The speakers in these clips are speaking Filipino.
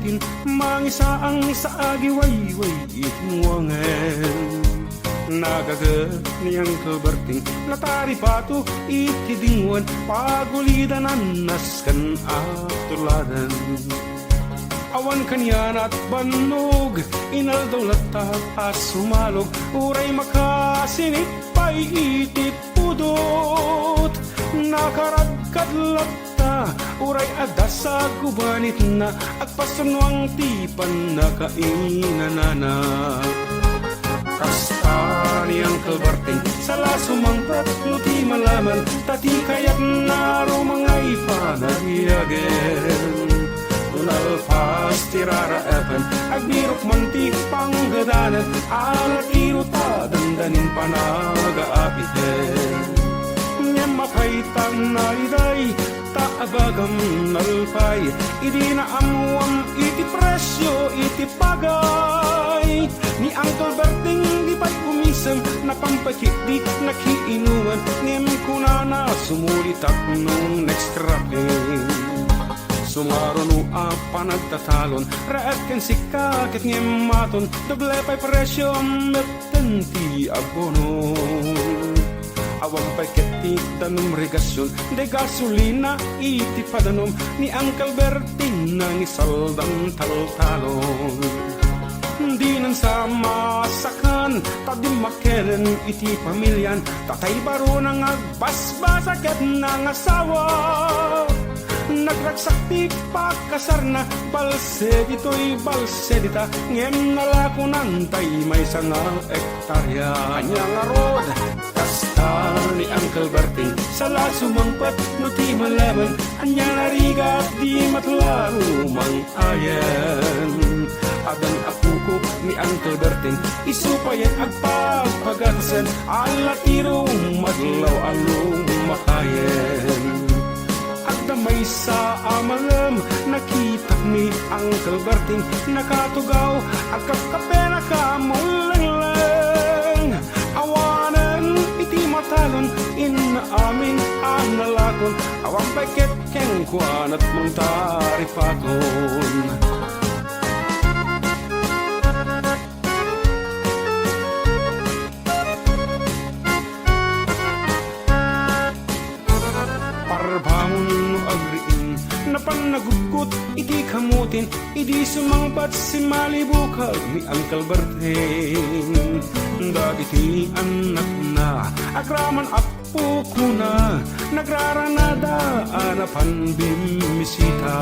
itin mangisa ang isaagi wayway itmuangen nagaga niyang kabarting natari pato itidinguan pagulidan annaskan atuladan awan kanyan at banog inaldaw latat as sumalog uray makasinit pa'y itipudot nakaragkad latta uray adasa gubanit na at pasunwang tipan na kainanana kasta niyang kalbarting sala sumangpat luti malaman tati kayat naro mga ipanagyagen nalpas tiraraapan agbirok manti panggadanan alat iruta dandanin panagaapiten nyam mapaitan naliday taabagam nalpay idi na amuam iti presyo iti pagay ni Uncle Berting di pa'y umisam napampakikdik nakiinuan ngem kunana sumulitak nung next rapping sumaruno apa nagtatalon raat kan sikakit ngematon doble pa'y presyo metenti abono awang pa'y ketik danum regasyon de gasolina iti padanom ni Uncle Berting nang isaldang taltalon di nang sama sakan tadi makeren iti pamilyan tatay baro nang agbasbasaket nang asawa nagragsakti pakasar na balse dito'y balse dita ngem nalako ng tay may sangang ektarya anyang arod kasta ni Uncle Berting sala sumangpat no ti malaman anyang narigat di matlaro mang ayen adan apuko ni Uncle Berting isupayan agpagpagasan alat irong madlaw along makayen may sa amalam nakita ni Uncle Berting nakatugaw agkakape nakamulanglang awanan iti matalon inaamin ang nalakon awang paket keng kuan at mong taripakon napanagugkot, iti kamutin, idi sumangpat si malibukal ni Uncle Berting. Dagiti anak na, akraman apo ko na, nagraranada, anapan bimisita.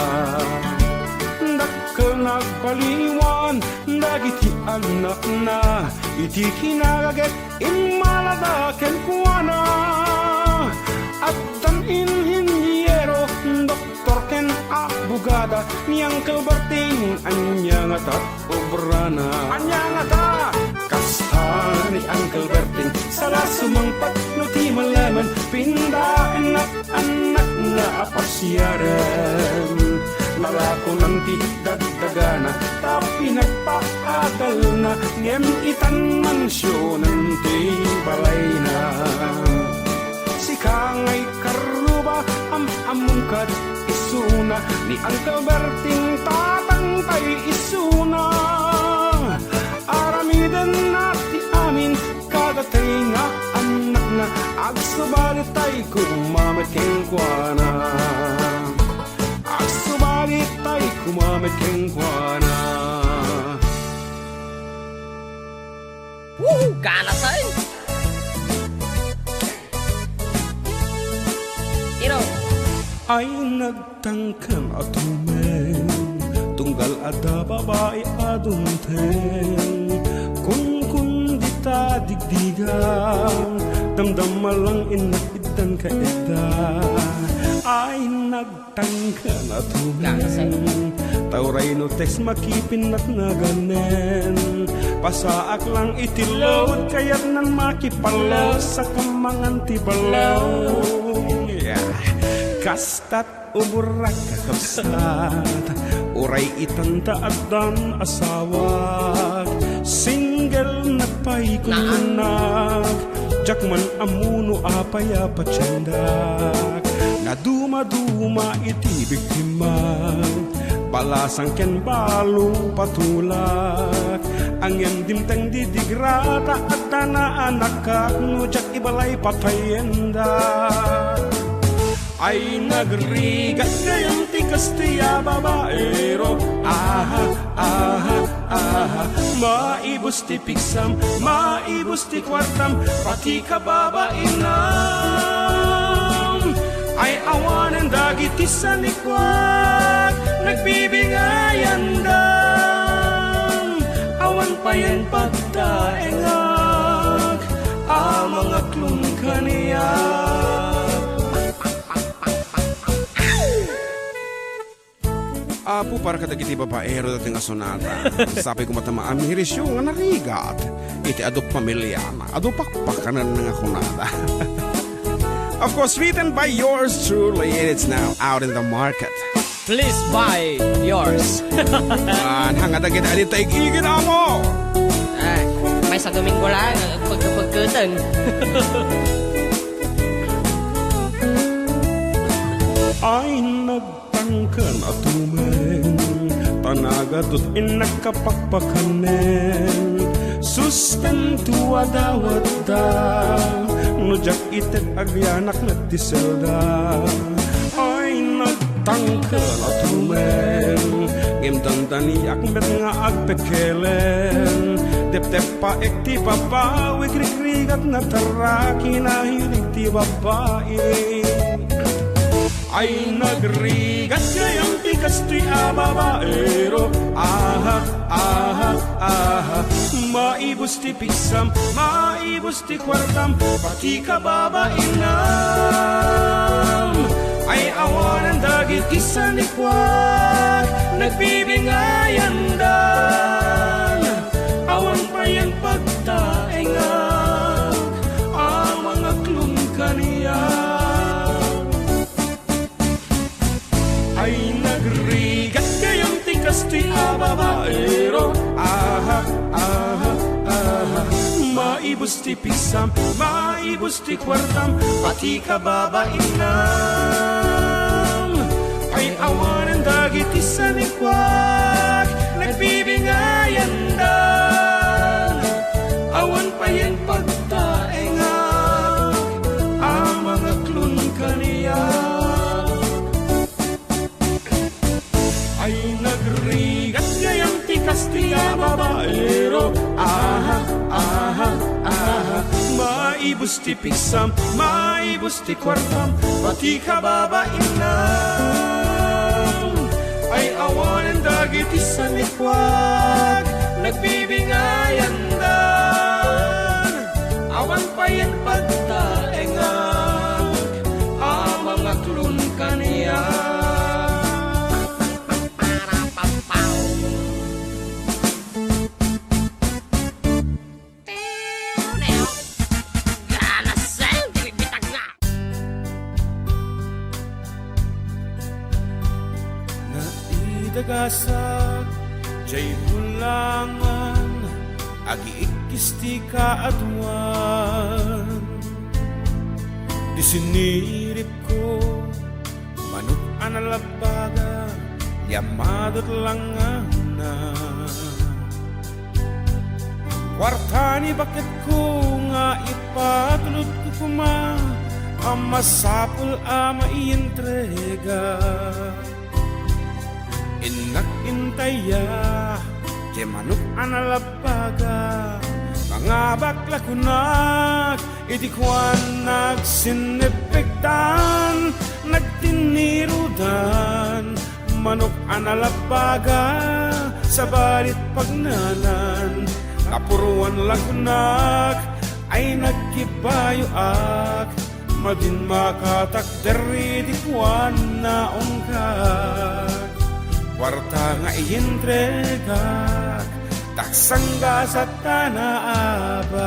Dakkel nagpaliwan, dagiti anak na, iti kinagaget, inmaladaken kuwana. At tanin hinhiyero, Torken abugada ni Uncle Berting anyang atat obrana anyang ata kasta ni Uncle Berting sala sumangpat no ti malaman pinda anak na apasyaran malako ng ti dagdagana tapi nagpaadal na ngem itan mansyonan ti balay na si kangay karuba amungkat isuna ni Uncle Berting tatangtay isuna aramiden na ti amin kadatay nga anak na agsubalitay kumamit keng kuana agsubalitay kumamit keng kuana. Woo! Kalasay! Iro! Ay nagtangkang atumen tunggal ada babae adunten kun di ta digdigan damdam malang inakitan ka eda ay nagtangkang atumen tauray no text makipin at naganen pasaak lang itilawad kayat nang makipalaw sa kamangan tibalaw kastat umurak kakabsat uray itanta at dan asawag single na pa'y kunanak jakman amuno apaya patsendak na duma-duma iti biktima balasang ken balong patulak ang yan dimtang didigrata at tanaan nakak nujak ibalay patayenda ay nagrigat kayang tikas tiya babaero aha aha aha maibos ti piksam maibos ti kwartam pati ka babainam ay awanan dagiti sa likwat nagbibingayan dam awan pa yan pagdaengag mga klung kaniya Apo para kadagiti babaero dating asonata. Sabi ko matama amirisyo nga narigat. Iti adop pamilya na. Adopakpakanan nga kunada. Of course, written by yours truly. It's now out in the market. Please buy yours. Hangadagit alin tayo igigit mo. May sa Domingo lang, pagkutang. Ay nagtangkan at tumeng Tanagadot inakapakpakanen Sustento adawat da Nujak itet agyanak na tiselda Ay nagtangkan at tumeng Ngimdandaniak met nga agpekelen Dep-dep pa ek ti babae Krikrigat na taraki na hilig ti babae ay nagrigat kayang tikas ti babaero aha aha aha maibos ti piksam maibos ti kwartam pati ka babainam ay awanan dagiti sa likwat nagbibingayan dan awan pa yan pagtaengag ang mga klung kaniya ay nagrigat kayang tikas ti babaero aha aha aha maibos ti piksam maibos ti kwartam pati ka babainam ay awanan dagiti sa likwat nagbibingayan dan awan pa yan pagtaengag ang mga klun kaniya ay nagrigat ngayang tikas tiya babaero aha aha aha maibos ti piksam maibos ti kwartam pati ka babainam ay awanan dagiti sa likwat nagbibingayan dan awan pa yan pagtaengag ang mga klun kaniya Dagasag, jay bulangan, agi-ikis ti kaadwan. Disinirip ko, manok analabaga, yamadot langan na. Kwartani bakit ko nga ipatulot ko kuma, ang masapul ama ientrega. Inak-intaya, ke manok analabaga, mga bakla kunak, iti kwan nagsinepektan, nagtinirudan, manok analabaga, sa balit pagnanan, kapuruan lagunak, ay nagkibayoak, madin makatakderi di kwan na ongkak. Warta nga ientregak, taksangga sa tanaabak.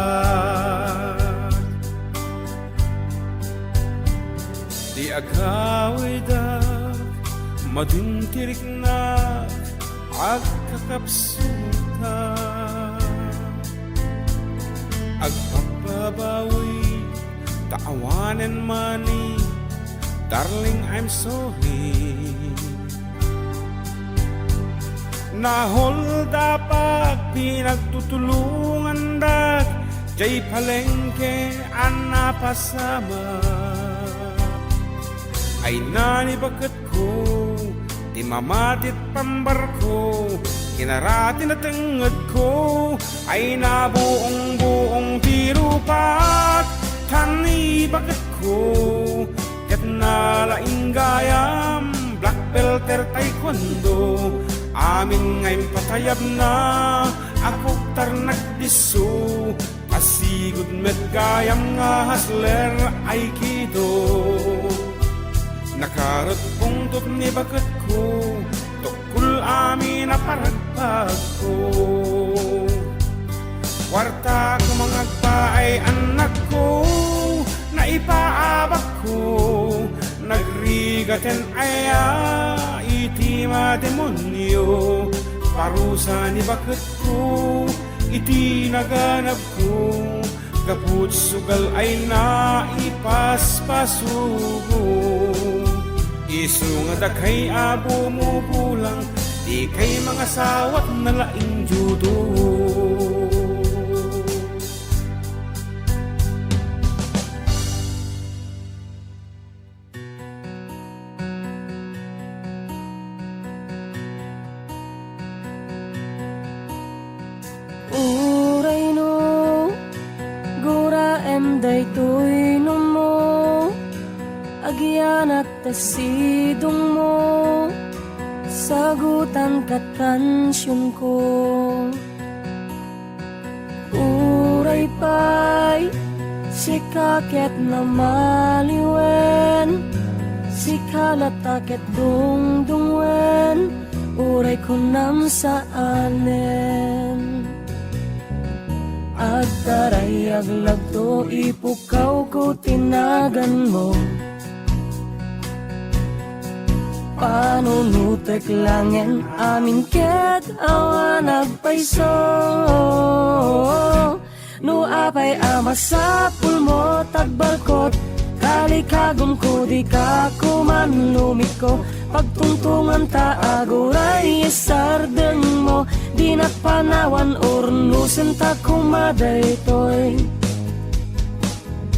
Di agawidak, madintirik na, agkakapsuta. Agpapabawi, taawanan mani, darling I'm sorry. Nahol dapat pinagtutulungan dat jay palengke ang napasama. Ay nani bakit ko di mamatit pambarko, kinaratin na tengad ko ay nabuong-buong tirupat. Tani bakit ko kat nalaing gayam black belter taekwondo. Amin ngayon patayab na ako tarnak diso, pasigod met gayam nga hasler aikido. Nakarot pungtot ni bakit ko tukul amin na paragpag ko. Warta ko mga agpaay anak ko, naipaabak ko, nagrigaten aya iti mademonyo. Parusa ni bakit ko iti naganap ko, kaput sugal ay naipaspasugo. Isu nga dakay abo mo pulang, di kay mga sawat na laing judo. Uray no, gura emday tuy no mo, agyan at tasidong mo, sagutan kat kansyon ko. Uray pa'y sikaket na maliwen, sikalataket dungdungwen, uray ko nam sa anen. Agtaray aglagto ipukaw ko tinagan mo, panunutek langin amin ket awan nagpaiso. No apay amasapul mo tagbalkot, kalikagom ko di ka kumanlumit ko. Pagtungtungan ta aguray isardeng mo, di nakpanawan urnusen ta kumaday toy.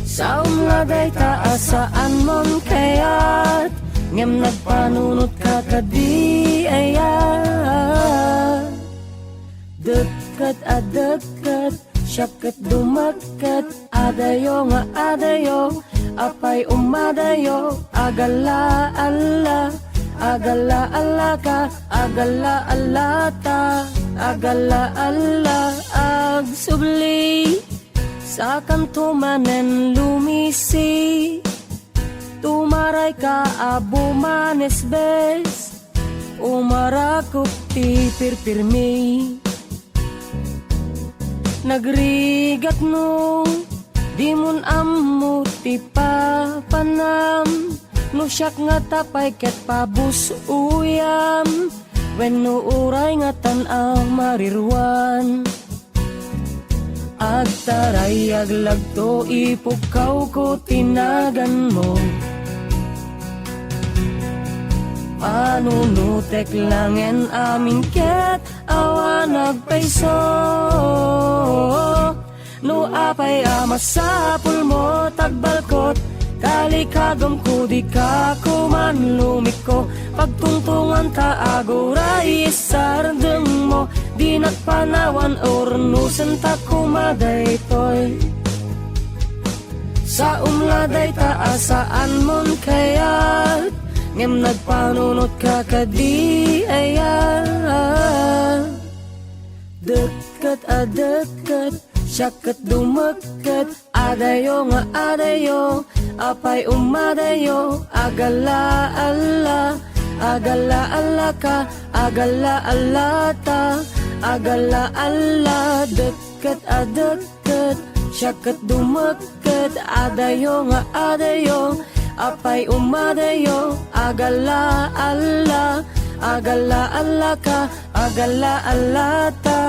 Sa umladay ta asaan mon kayat, ngem nagpanunot ka kadi ayat. Dekat adekat, syaket dumakat, adayo nga adayo, apay umadayo, agala Allah. Agala Allah ka, agala Allah ta, agala Allah agsubli. Sa kanto manen lumisi, tumaray ka abo manesbes, umarakop ti pirpirmi. Nagrigat no, di mun ammo ti papanam, no siyak nga tapay ket pabus uyam, when no uray nga tanaw marirwan. Agtaray aglagto ipukaw ko tinagan mo, panunutek langin amin ket awan nagpaiso. No apay amasapul mo tagbalkot, kalikagom ko di ka kumanlumit ko. Pagtungtungan ta aguray isardeng mo, di nagpanawan urnusen ta kumaday toy. Sa umladay ta asaan mon kayat, ngem nagpanunot ka kadi ayat. Dekat adekat, syaket dumakat, adayo nga adayo, apay umadayo, agala Allah. Agala Allah ka, agala Allah ta, agala Allah. Dekat adekat, syaket dumakat, adayo nga adayo, apay umadayo, agala Allah. Agala Allah ka, agala Allah ta.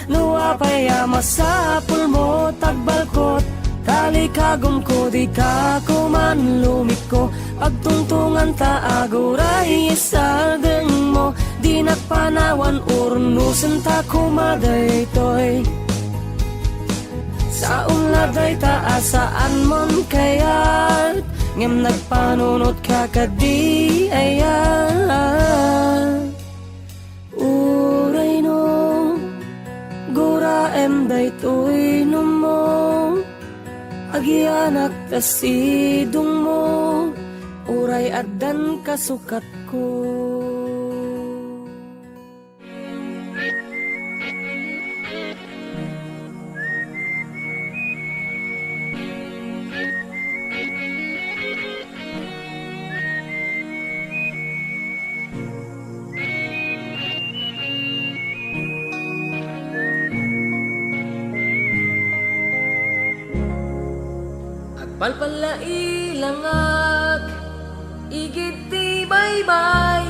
Nuapay amasapul mo tagbalkot, kalikagom ko di ka kumanlumit ko. Pagtungtungan ta aguray isardeng mo, di nakpanawan urnusan ta kumaday toy. Sa unladay taasaan mon kayat ngem nagpanunot ka kadi ayan. Uray no gura em daytoy no mo agianak tasidong mo uray addan kasukat ko. Palpalailangat igid ti baybay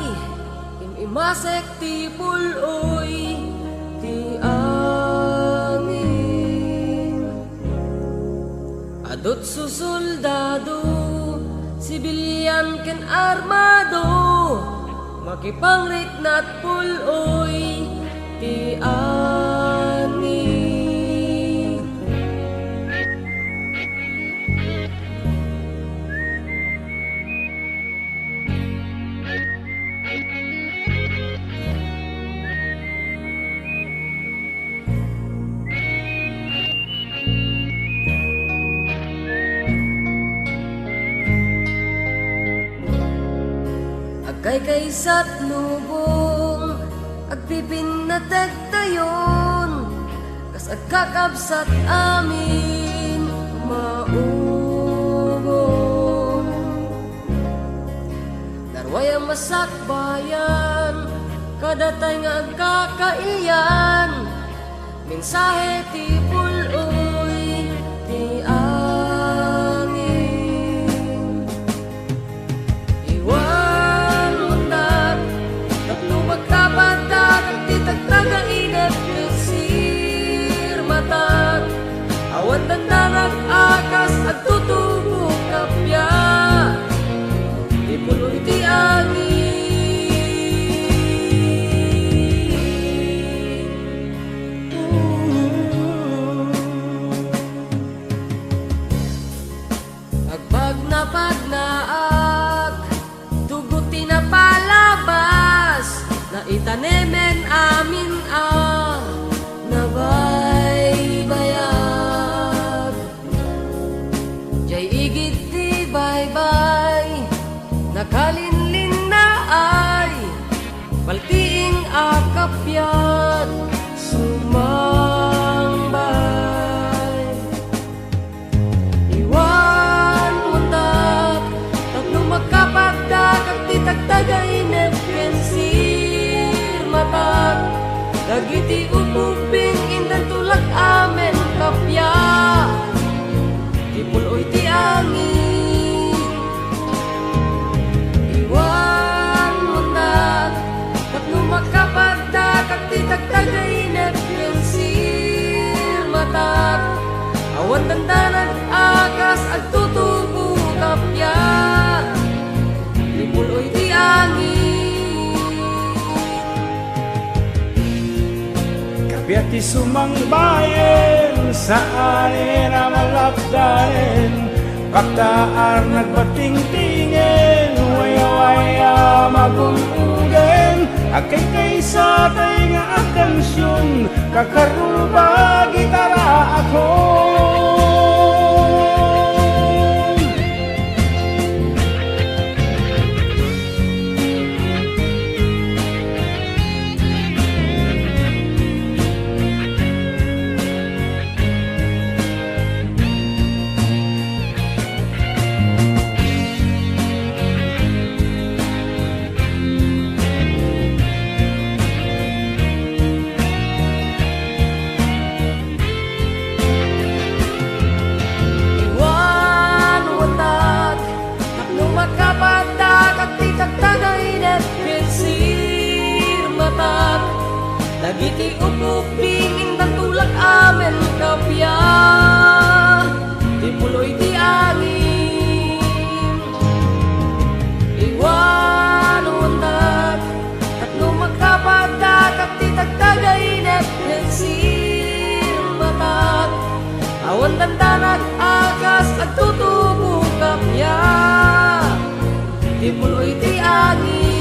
imasek ti puloy ti angin. Adot susoldado sibilyan ken armado makipangrit nat puloy ti angin. Kaysat lubong agpipinatag tayon kas agkakabsat amin maubong. Darway ang masakbayan kadatay nga agkakailyan mensahe ti puloy ti angin. Tagtagang inat kesir mata awat tandarak akas agtutubo kapya di puloy ti angin. Agbag na pagnaak tugot ti napalabas na itanemen amin nabaybayag. Jay igid ti baybay nakalinlin na ay paltiing akapyat sumangbay. Iwan mundak tatlo magkapagdag at titagtagay nepensir matak dagiti upuping indan tulak amen kapya di puloy ti angin. Iwan mundak tatlo magkapagdag at titagtagay nepensir matak awan tandanan akas agtutubo kapya di puloy ti angin. Kapyati sumangbayen saan na malapdaen kaktaar nagpatingtingen waya-waya magulugen akay kaysa tay nga atensyon kakarulba gitara ako. Dagiti upuping indang tulak amen kapya di puloy ti angin. Iwan undag at lumaka awan dandanag akas at tutubo kapya di puloy ti angin.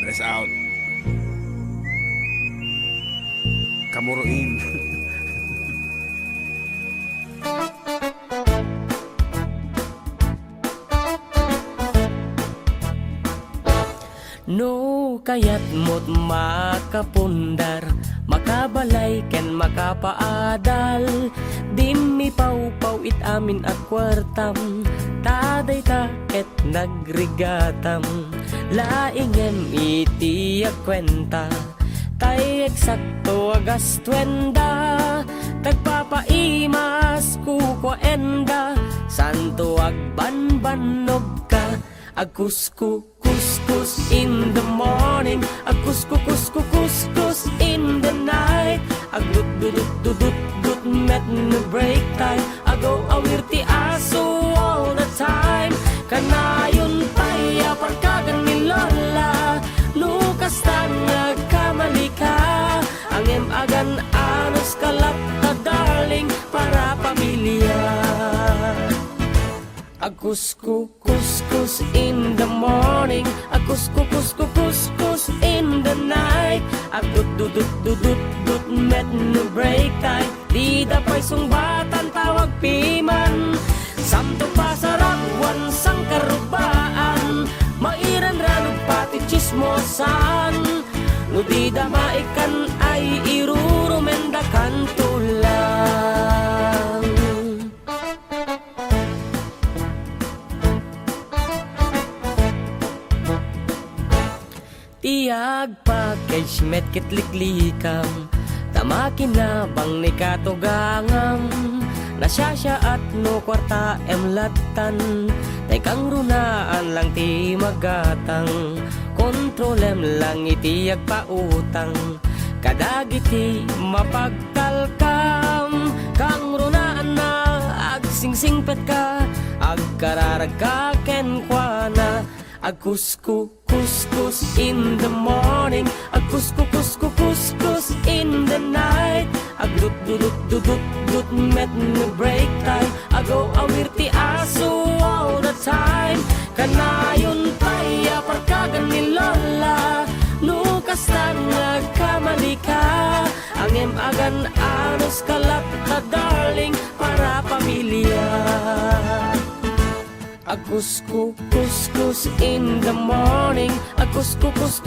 Press out. Kamuruin. No kayat mo't makapundar, makabalay ken makapaadal. Di mi pau-pau it amin at kwartam, taday ta ket nagrigatam. Laingem iti kwenta, tay eksakto agas 20. Tagpapaimas kukwaenda, santo agbanbanog ka. Agkuskus in the morning, agkuskus in the night. Agdut-dudut-dudut met no break time, agaw awir ti aso all the time. Kanayon paya parkagan ni Lola, nukas tang nagkamali ka. Angem agan anos kalap na darling para pamilya. Agkuskus in the morning, agkuskus in the night. Agdut-dudut-dudut met no break time, di dapay sungbatan tawag piman. Samto pasarap wansang karubaan, mairan ranong pati chismosan. No di damaikan ay irurumendakan tulang. Tiag package met kitliklikam, tamakin na bang ni katugangam. Nasyasya at no kwarta emlatan, tay kang runaan lang ti magatang. Kontrolem lang iti agpautang, kadagiti mapagtalkam. Kang runaan na agsingsingpet ka, agkararag ka kenkwana. Agkuskus in the morning, agkuskus in the night. Agdut-dudut-dudut met no break time, agaw awir ti aso all the time. Kanayon paya parkagan ni Lola, nukas tang nagkamali ka. Angem agan anos kalap na darling para pamilya. Agkuskus in the morning, agkuskus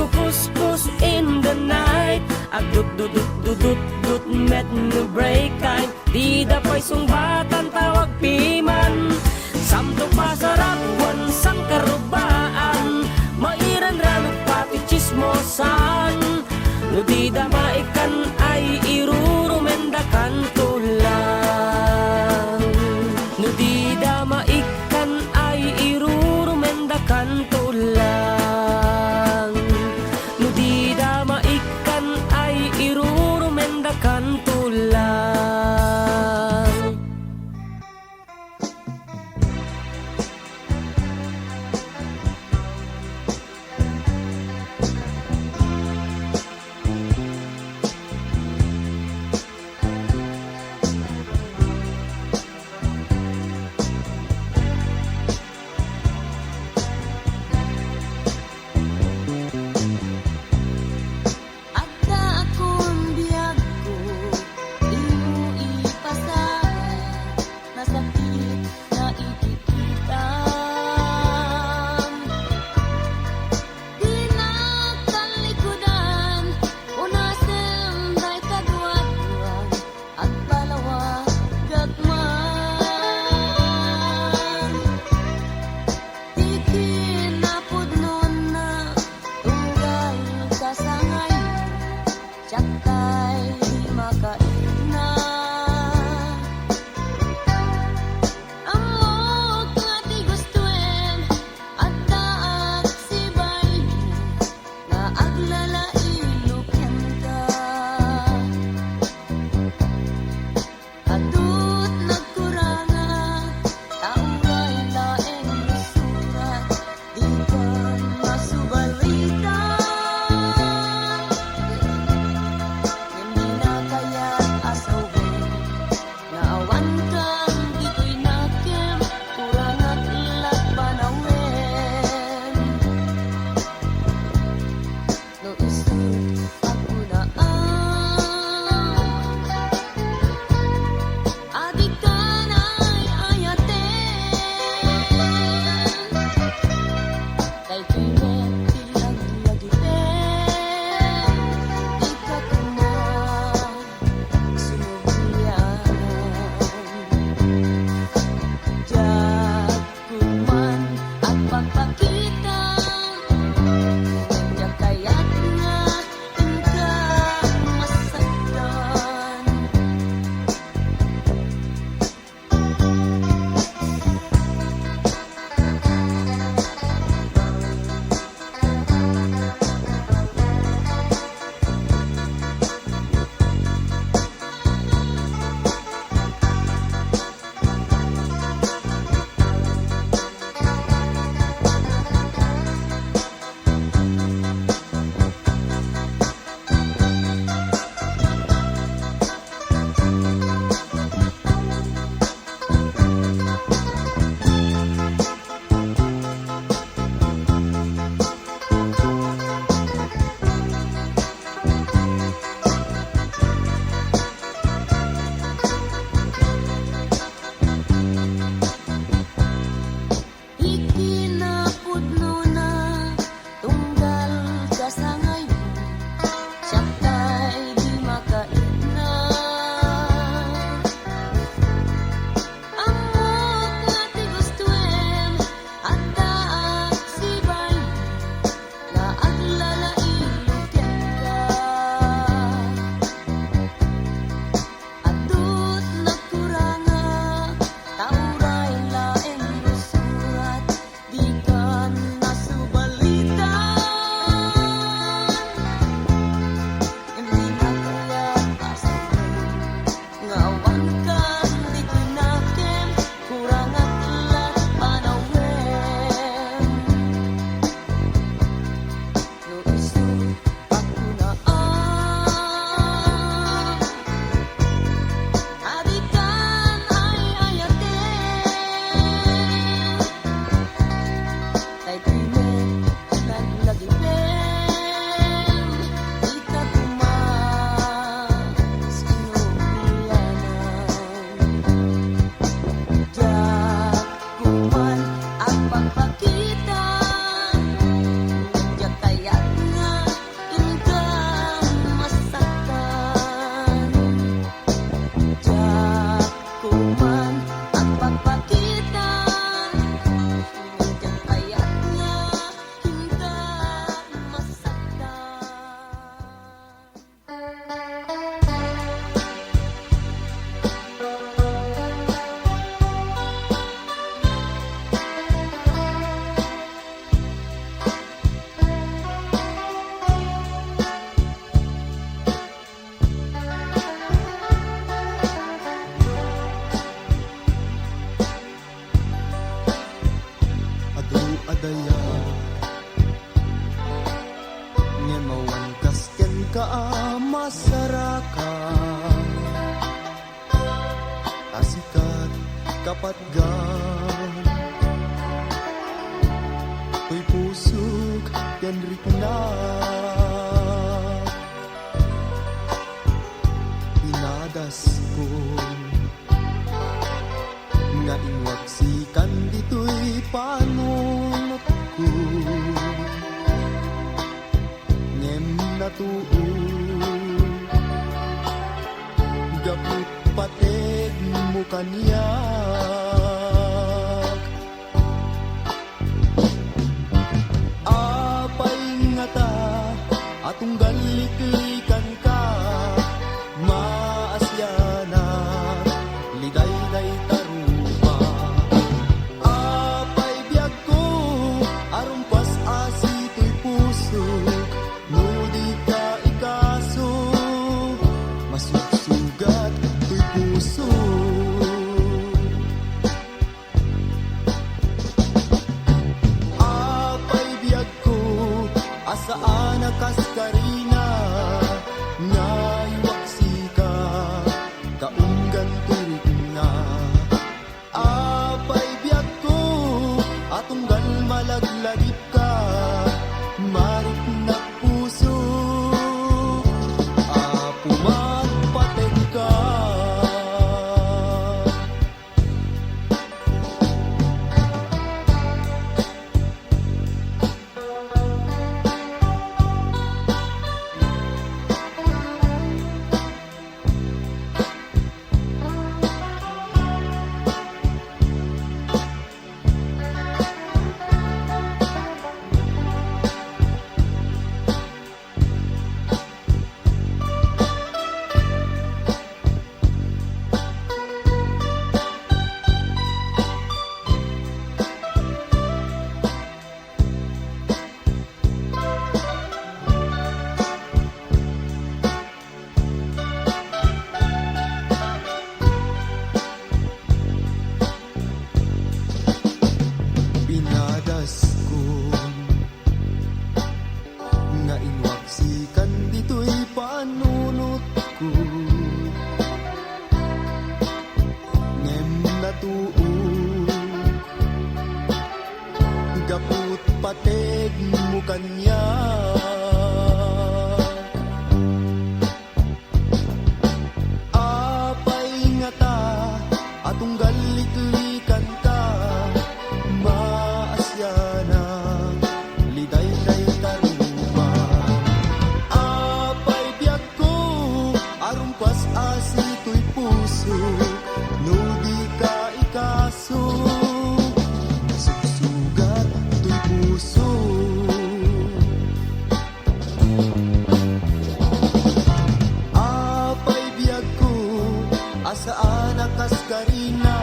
in the night. Agdut-dudut-dudut met no break time, di dapay sungbatan tawag piman. Samto pasarap wansang karubaan, mairan ranong pati chismosan. No di damaikan ay irurumendakan tulang. No di damaikan ay irurumendakan tulang. No di damaikan ay irurumendakan tulang. pagpakita Nandiyan kaya't nga Hindi masaktan Adu-adaya Ngemawan kasken ka masaraka Asikat kapatgan To'y pusok yan rikna Pinadas ko nga inwaksikan dito'y panunot ko ngem natuo gaput pated mo kaniyak apay nga ta atong galiklikan ka maasyana liday-day tarupa apay biyag ko aron pas asito'y puso no di ka ikaso masugsugat to'y puso apay biyag ko asaan akas karina nga iwaksi ka kaunggan turig na apay biyag ko atunggal malaglagip ka marit na puso apumagpatid ka pinadas ko nga inwaksikan dito'y panunot ko ngem natuo gaput pated mo kanya apay nga ta atong galiklikan ka maasyana liday-day tarupa apay biyag ko aron pas asito'y puso no di ka ikaso sugsugat to'y puso apay biyag ko asaan akas karina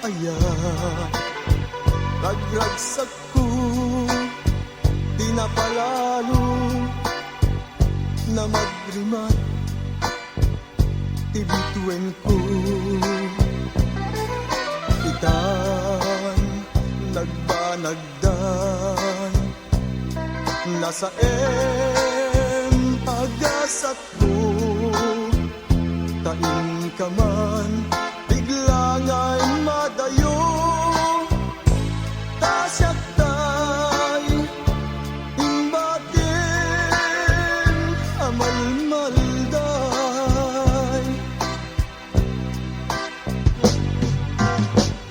ayat ragragsak ko di na palalo na magrimat tibituin ko itan nagbanagdan nasa agasat ko tain ka man bigla nga'y madayo tasyak tay imbatin amalmalday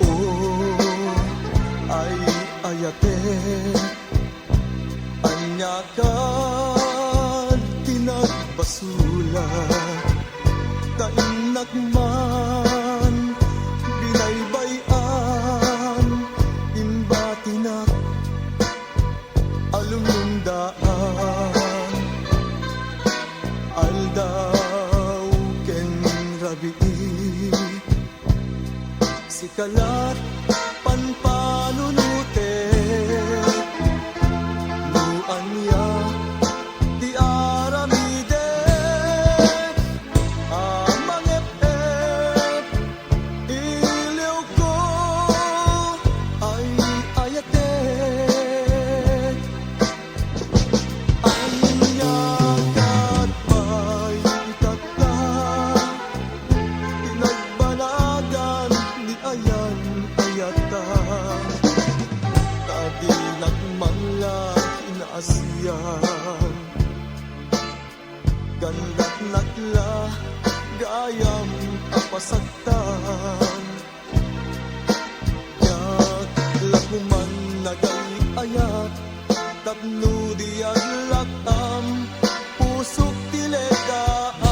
oh ay ayate anya ka tinagbasula kainak man binaybayan imbatinak alumundaan aldaw ken rabii sikalat panpanunute nuanya di aramide amangep-ep iliw ko ay ayatek anya kat pay tata pinagbanagan ni ayan ayata tadi nagmangla inaasiyan gandat nakla gayam apasagtan yak lakuman nagay ayat tapno di aglatam pusok tiledaan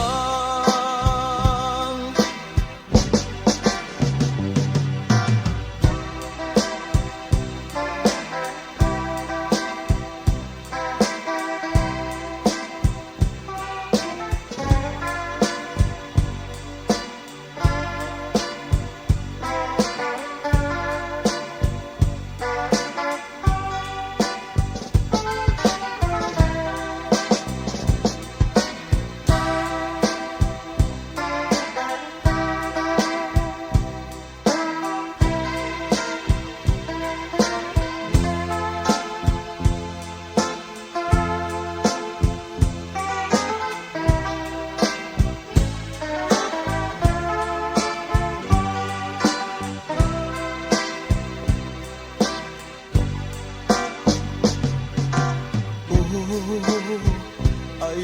ay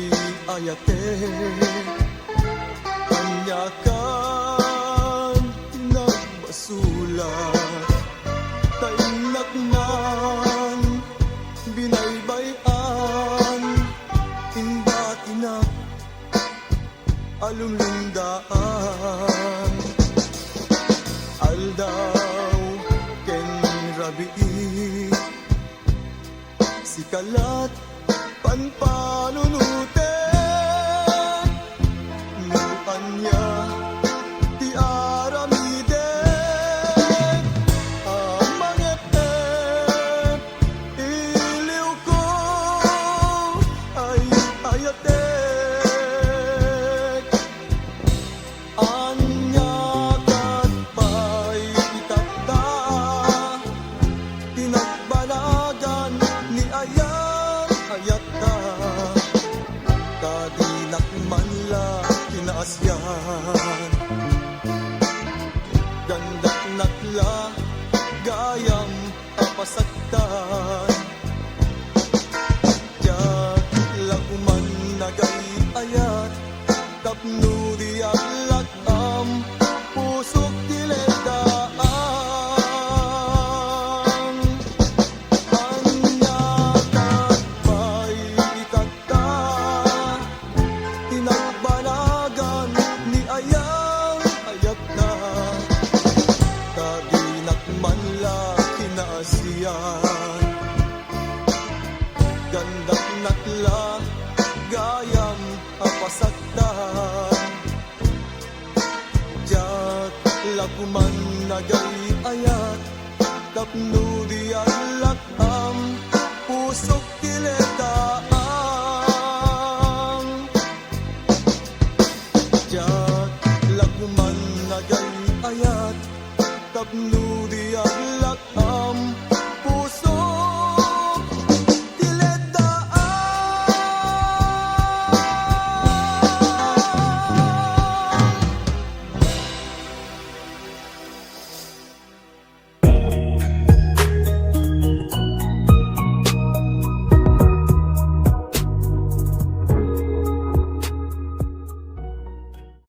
ayate kanya kan tinagbasula tainak man binaybayan imbatinak alumlundaan aldaw ken rabii sikalat panpanunute nuanya ti aramide amangep-ep iliw ko ay ayatek anya kat pay itata tinagbanagan ni ayan ayata kadinak manla kinaasyan gandak nakla gayam apasagtan yak lakuman nagay ayat tapno di aglatam pusok tiledaan anya kat pay itata tinagbanagan ni ayang ayata kadinak manla kinaasiyan gandak nakla gayam apasagtan jak lakuman nagay ayat tapno di alakam pusok kiletaang jat lagman nagay ayat tapno di alakam